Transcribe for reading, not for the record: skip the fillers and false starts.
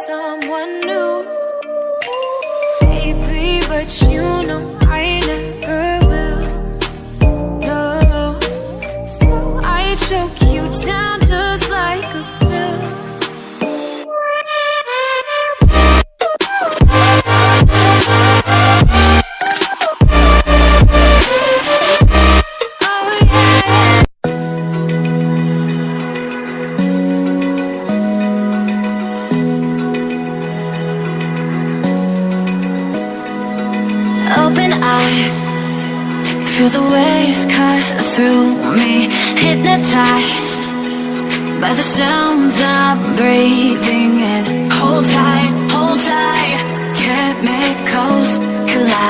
someone new, baby, but you know I never will. No, so I choke you down just like a pill. Open eye, feel the waves cut through me, hypnotized by the sounds I'm breathing in. Hold tight, chemicals collide.